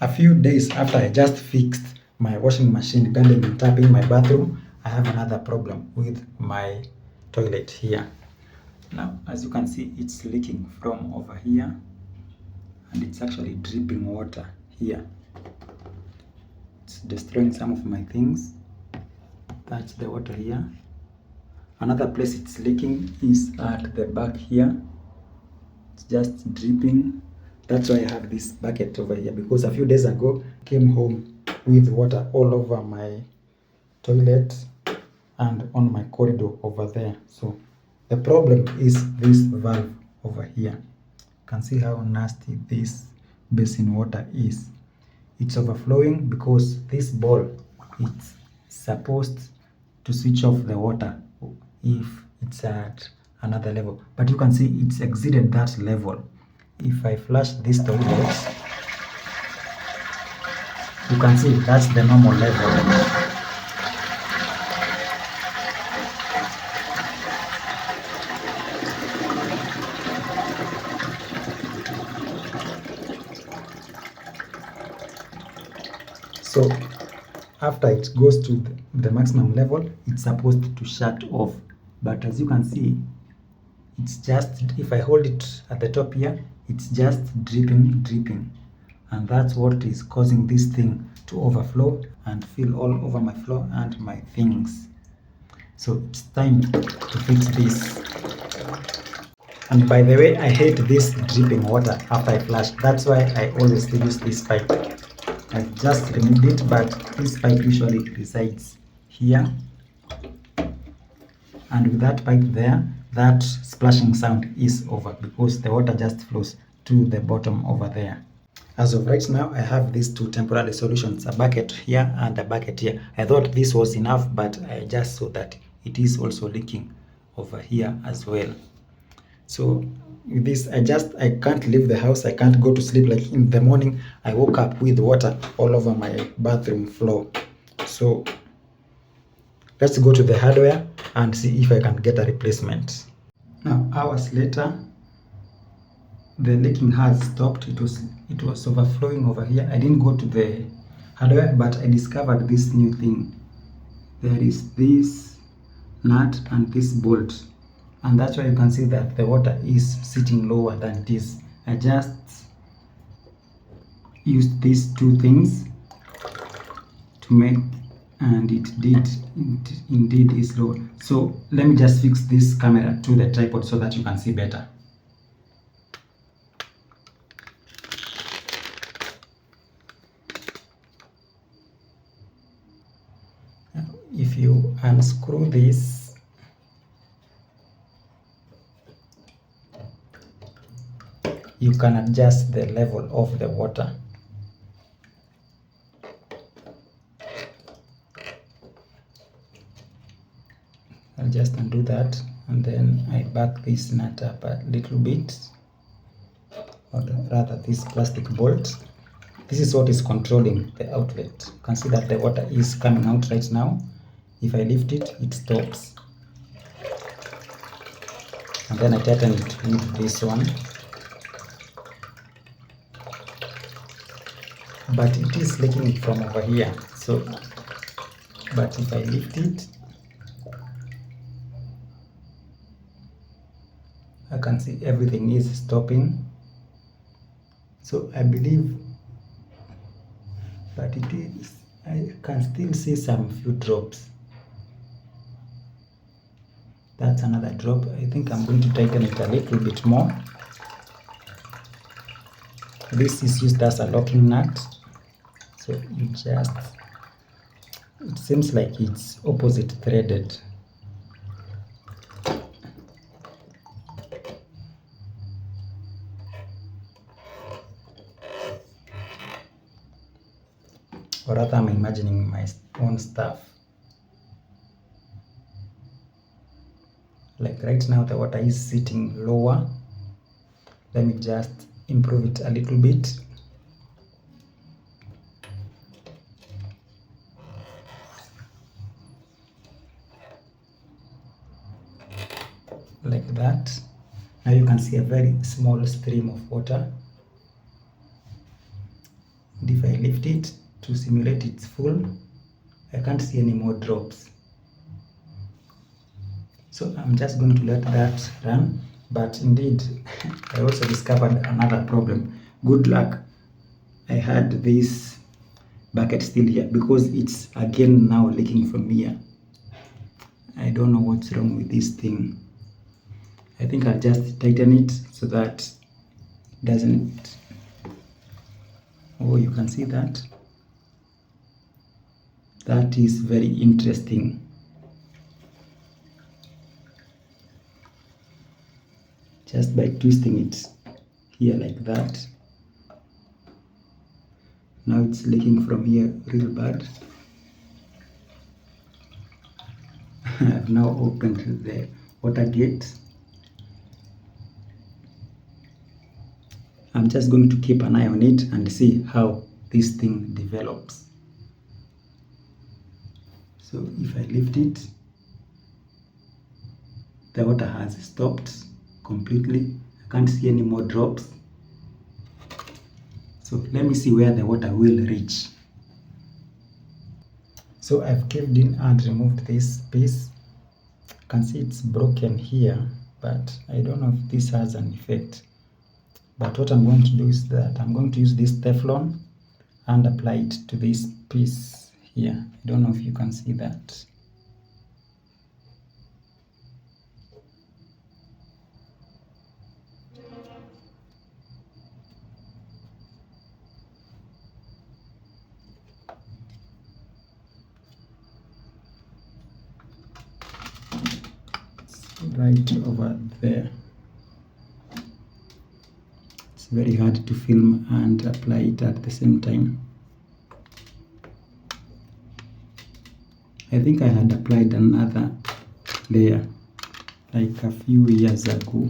A few days after I just fixed my washing machine garden tap in my bathroom, I have another problem with my toilet here. Now, as you can see, it's leaking from over here and it's actually dripping water here. It's destroying some of my things. That's the water here. Another place it's leaking is at the back here. It's just dripping. That's why I have this bucket over here, because a few days ago I came home with water all over my toilet and on my corridor over there. So the problem is this valve over here. You can see how nasty this basin water is. It's overflowing because this ball, it's supposed to switch off the water if it's at another level, but you can see it's exceeded that level. If I flush this toilet, you can see that's the normal level. So after it goes to the maximum level, it's supposed to shut off. But as you can see, it's just, if I hold it at the top here, it's just dripping. And that's what is causing this thing to overflow and fill all over my floor and my things. So it's time to fix this. And by the way, I hate this dripping water after I flush. That's why I always use this pipe. I just removed it, but this pipe usually resides here. And with that pipe there, that splashing sound is over because the water just flows to the bottom over there. As of right now, I have these two temporary solutions, a bucket here and a bucket here. I thought this was enough, but I just saw that it is also leaking over here as well. So with this, I can't leave the house. I can't go to sleep. Like in the morning, I woke up with water all over my bathroom floor. So let's go to the hardware and see if I can get a replacement. Now, hours later, the leaking has stopped. It was overflowing over here. I didn't go to the hardware, but I discovered this new thing. There is this nut and this bolt, and that's why you can see that the water is sitting lower than it is. I just used these two things to make, and it indeed is low. So let me just fix this camera to the tripod so that you can see better. If you unscrew this, you can adjust the level of the water. I'll just undo that, and then I back this nut up a little bit, or rather this plastic bolt. This is what is controlling the outlet. You can see that the water is coming out right now. If I lift it, it stops. And then I tighten it with this one. But it is leaking from over here. So, but if I lift it, I can see everything is stopping. So I believe that it is, I can still see some few drops. That's another drop. I think I'm going to tighten it a little bit more. This is used as a locking nut. So you just, it seems like it's opposite threaded. Or rather, I'm imagining my own stuff. Like right now, the water is sitting lower. Let me just improve it a little bit. Like that. Now you can see a very small stream of water. And if I I lift it to simulate it's full, I can't see any more drops. So I'm just going to let that run. But indeed, I also discovered another problem. Good luck. I had this bucket still here because it's again now leaking from here. I don't know what's wrong with this thing. I think I'll just tighten it so that it doesn't. Oh, you can see that. That is very interesting. Just by twisting it here like that. Now it's leaking from here real bad. I've now opened the water gate. I'm just going to keep an eye on it and see how this thing develops. So if I lift it, the water has stopped completely. I can't see any more drops. So let me see where the water will reach. So I've caved in and removed this piece. You can see it's broken here, but I don't know if this has an effect. But what I'm going to do is that I'm going to use this Teflon and apply it to this piece here. I don't know if you can see that. Right over there. It's very hard to film and apply it at the same time. I think I had applied another layer like a few years ago.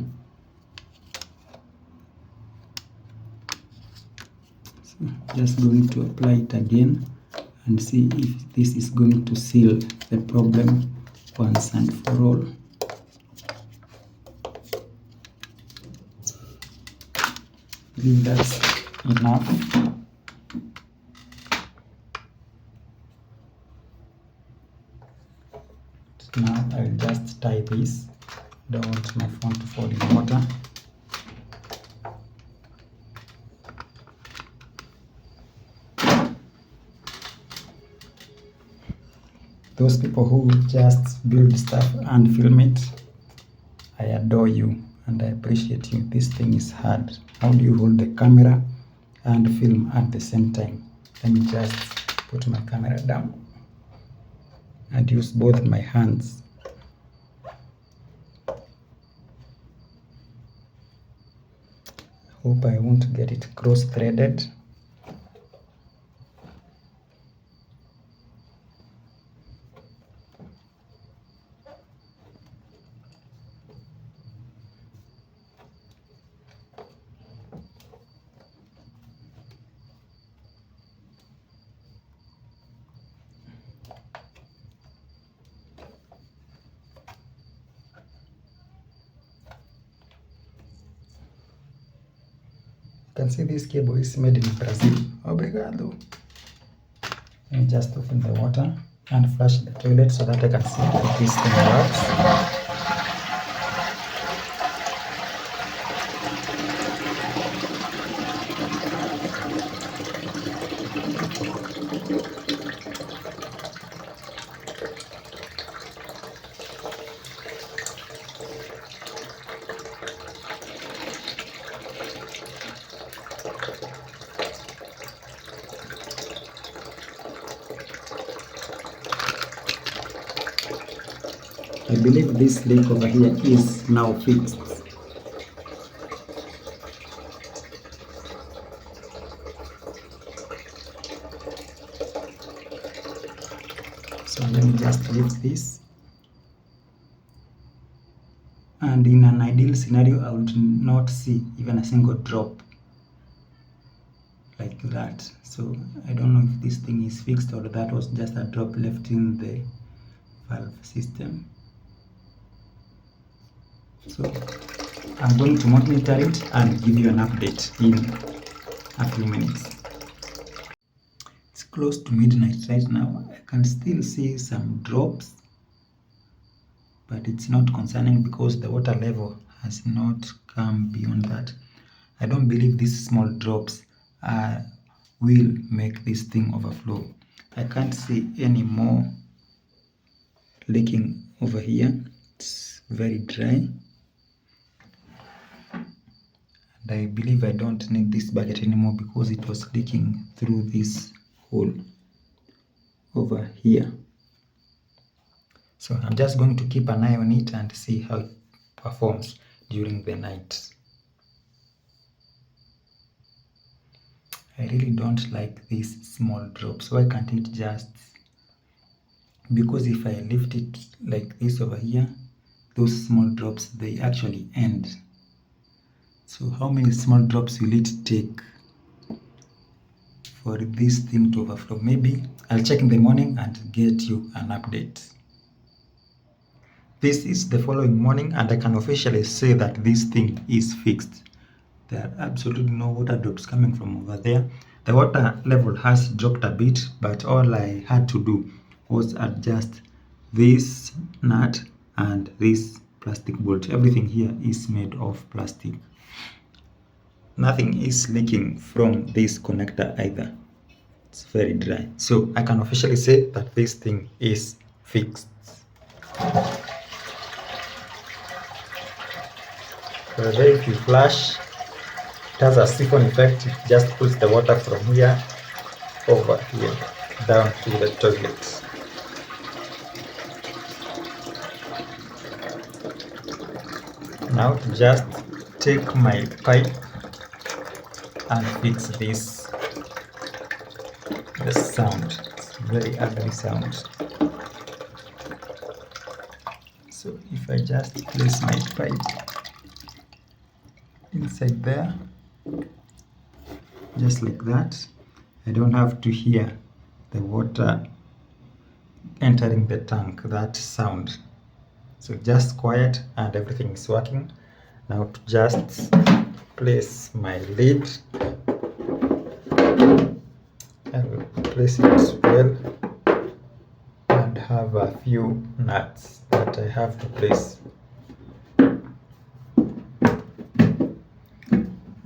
So just going to apply it again and see if this is going to seal the problem once and for all. I think that's enough. Now I'll just tie this. Don't want my phone to fall in water. Those people who just build stuff and film it, I adore you and I appreciate you. This thing is hard. How do you hold the camera and film at the same time? Let me just put my camera down and use both my hands. Hope I won't get it cross-threaded. You can see this cable is made in Brazil. Obrigado. Let me just open the water and flush the toilet so that I can see if this thing works. I believe this leak over here is now fixed. So let me just lift this. And in an ideal scenario, I would not see even a single drop like that. So I don't know if this thing is fixed or that was just a drop left in the valve system. So I'm going to monitor it and give you an update in a few minutes. close to midnight right now. I can still see some drops, but it's not concerning because the water level has not come beyond that. I don't believe these small drops will make this thing overflow. I can't see any more leaking over here. It's very dry. And I believe I don't need this bucket anymore because it was leaking through this hole over here. So I'm just going to keep an eye on it and see how it performs during the night. I really don't like these small drops. Why can't it just, because if I lift it like this over here, those small drops, they actually end. So how many small drops will it take for this thing to overflow? Maybe I'll check in the morning and get you an update. This is the following morning and I can officially say that this thing is fixed. There are absolutely no water drops coming from over there. The water level has dropped a bit, but all I had to do was adjust this nut and this plastic bolt. Everything here is made of plastic. Nothing is leaking from this connector either. It's very dry. So I can officially say that this thing is fixed. Very if you flash, it has a siphon effect. It just pulls the water from here over here down to the toilet. Now to just take my pipe and fix this. The sound, it's very ugly sound. So if I just place my pipe inside there, just like that, I don't have to hear the water entering the tank, that sound. So just quiet and everything is working. Now to just place my lid, I will place it well and have a few nuts that I have to place.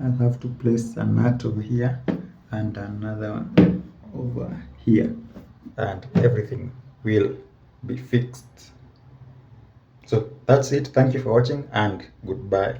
I have to place a nut over here and another one over here, and everything will be fixed. So that's it. Thank you for watching and goodbye.